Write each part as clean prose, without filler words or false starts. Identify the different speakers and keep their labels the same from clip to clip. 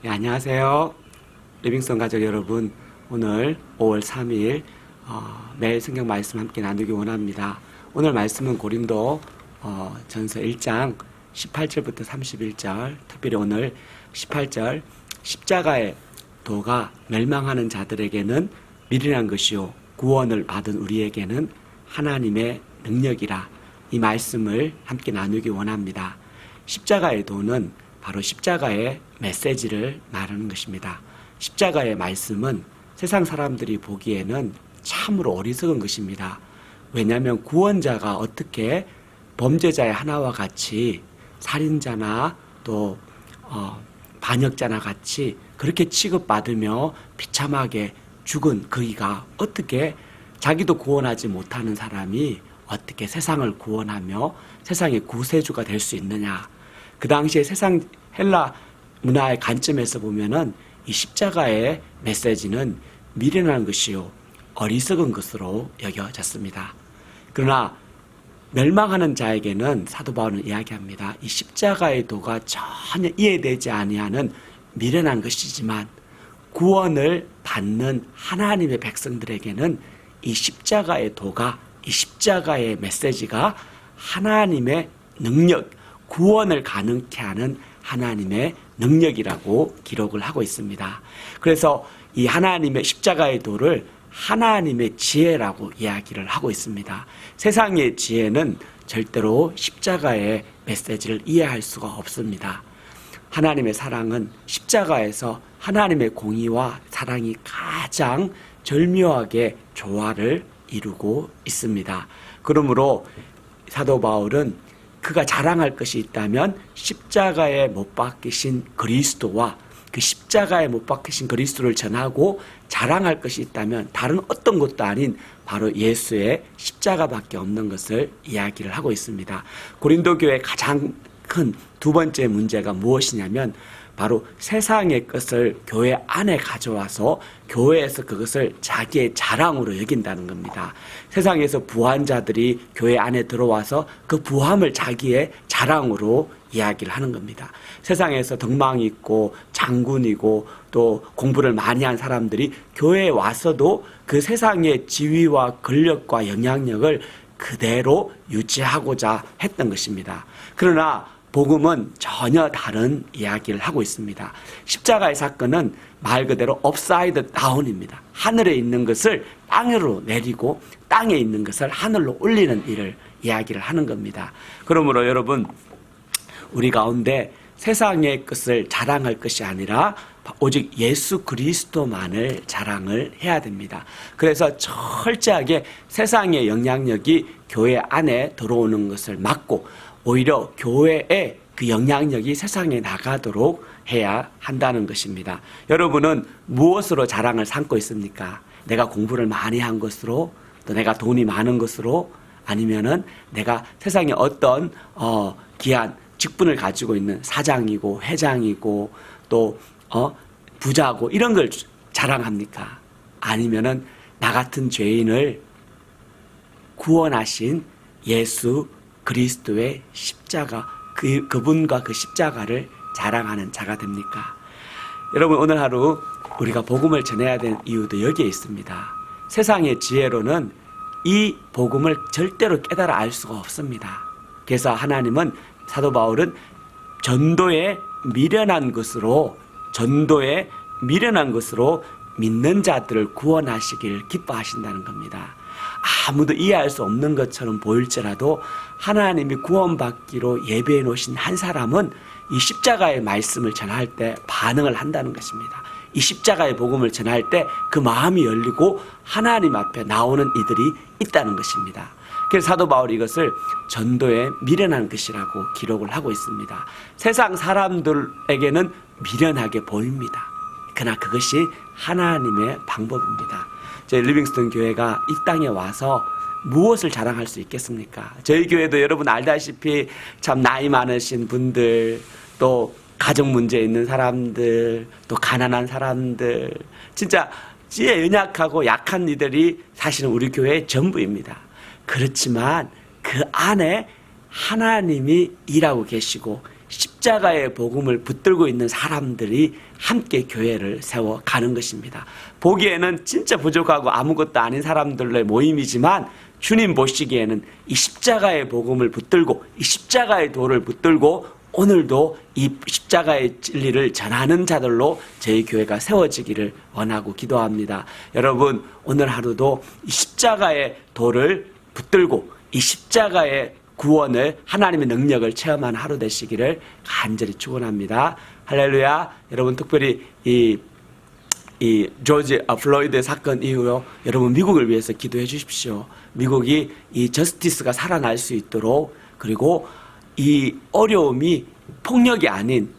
Speaker 1: 안녕하세요. 리빙스톤 가족 여러분, 오늘 5월 3일 매일 성경 말씀 함께 나누기 원합니다. 오늘 말씀은 고린도 전서 1장 18절부터 31절, 특별히 오늘 18절, 십자가의 도가 멸망하는 자들에게는 미련한 것이요 구원을 받은 우리에게는 하나님의 능력이라, 이 말씀을 함께 나누기 원합니다. 십자가의 도는 바로 십자가의 메시지를 말하는 것입니다. 십자가의 말씀은 세상 사람들이 보기에는 참으로 어리석은 것입니다. 왜냐하면 구원자가 어떻게 범죄자의 하나와 같이 살인자나 또 반역자나 같이 그렇게 취급받으며 비참하게 죽은 그이가 어떻게 자기도 구원하지 못하는 사람이 어떻게 세상을 구원하며 세상의 구세주가 될 수 있느냐. 그 당시에 세상 헬라 문화의 관점에서 보면은 이 십자가의 메시지는 미련한 것이요 어리석은 것으로 여겨졌습니다. 그러나 멸망하는 자에게는 사도 바울은 이야기합니다. 이 십자가의 도가 전혀 이해되지 아니하는 미련한 것이지만 구원을 받는 하나님의 백성들에게는 이 십자가의 도가, 이 십자가의 메시지가 하나님의 능력, 구원을 가능케 하는 하나님의 능력이라고 기록을 하고 있습니다. 그래서 이 하나님의 십자가의 도를 하나님의 지혜라고 이야기를 하고 있습니다. 세상의 지혜는 절대로 십자가의 메시지를 이해할 수가 없습니다. 하나님의 사랑은 십자가에서 하나님의 공의와 사랑이 가장 절묘하게 조화를 이루고 있습니다. 그러므로 사도 바울은 그가 자랑할 것이 있다면 십자가에 못 박히신 그리스도와 그 십자가에 못 박히신 그리스도를 전하고 자랑할 것이 있다면 다른 어떤 것도 아닌 바로 예수의 십자가밖에 없는 것을 이야기를 하고 있습니다. 고린도 교회의 가장 큰 두 번째 문제가 무엇이냐면 바로 세상의 것을 교회 안에 가져와서 교회에서 그것을 자기의 자랑으로 여긴다는 겁니다. 세상에서 부한 자들이 교회 안에 들어와서 그 부함을 자기의 자랑으로 이야기를 하는 겁니다. 세상에서 덕망이 있고 장군이고 또 공부를 많이 한 사람들이 교회에 와서도 그 세상의 지위와 권력과 영향력을 그대로 유지하고자 했던 것입니다. 그러나 복음은 전혀 다른 이야기를 하고 있습니다. 십자가의 사건은 말 그대로 업사이드 다운입니다. 하늘에 있는 것을 땅으로 내리고 땅에 있는 것을 하늘로 올리는 일을 이야기를 하는 겁니다. 그러므로 여러분, 우리 가운데 세상의 것을 자랑할 것이 아니라 오직 예수 그리스도만을 자랑을 해야 됩니다. 그래서 철저하게 세상의 영향력이 교회 안에 들어오는 것을 막고 오히려 교회의 그 영향력이 세상에 나가도록 해야 한다는 것입니다. 여러분은 무엇으로 자랑을 삼고 있습니까? 내가 공부를 많이 한 것으로, 또 내가 돈이 많은 것으로, 아니면은 내가 세상에 어떤 귀한 직분을 가지고 있는 사장이고 회장이고 또 부자고 이런 걸 자랑합니까? 아니면은 나 같은 죄인을 구원하신 예수 그리스도의 십자가, 그분과 그 십자가를 자랑하는 자가 됩니까? 여러분, 오늘 하루 우리가 복음을 전해야 되는 이유도 여기에 있습니다. 세상의 지혜로는 이 복음을 절대로 깨달아 알 수가 없습니다. 그래서 하나님은, 사도 바울은 전도에 미련한 것으로 믿는 자들을 구원하시길 기뻐하신다는 겁니다. 아무도 이해할 수 없는 것처럼 보일지라도 하나님이 구원받기로 예배해 놓으신 한 사람은 이 십자가의 말씀을 전할 때 반응을 한다는 것입니다. 이 십자가의 복음을 전할 때 그 마음이 열리고 하나님 앞에 나오는 이들이 있다는 것입니다. 그래서 사도 바울이 이것을 전도에 미련한 것이라고 기록을 하고 있습니다. 세상 사람들에게는 미련하게 보입니다. 그러나 그것이 하나님의 방법입니다. 저희 리빙스톤 교회가 이 땅에 와서 무엇을 자랑할 수 있겠습니까? 저희 교회도 여러분 알다시피 참 나이 많으신 분들, 또 가정 문제 있는 사람들, 또 가난한 사람들, 진짜 지혜 연약하고 약한 이들이 사실은 우리 교회의 전부입니다. 그렇지만 그 안에 하나님이 일하고 계시고 십자가의 복음을 붙들고 있는 사람들이 함께 교회를 세워가는 것입니다. 보기에는 진짜 부족하고 아무것도 아닌 사람들의 모임이지만 주님 보시기에는 이 십자가의 복음을 붙들고 이 십자가의 도를 붙들고 오늘도 이 십자가의 진리를 전하는 자들로 저희 교회가 세워지기를 원하고 기도합니다. 여러분, 오늘 하루도 이 십자가의 도를 붙들고 이 십자가의 구원을, 하나님의 능력을 체험한 하루 되시기를 간절히 축원합니다. 할렐루야. 여러분, 특별히 이 조지 플로이드 사건 이후로 여러분 미국을 위해서 기도해 주십시오. 미국이 이 저스티스가 살아날 수 있도록, 그리고 이 어려움이 폭력이 아닌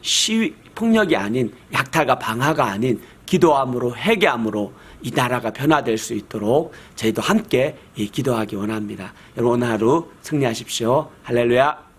Speaker 1: 폭력이 아닌 약탈과 방화가 아닌 기도함으로, 회개함으로 이 나라가 변화될 수 있도록 저희도 함께 기도하기 원합니다. 여러분, 오늘 하루 승리하십시오. 할렐루야.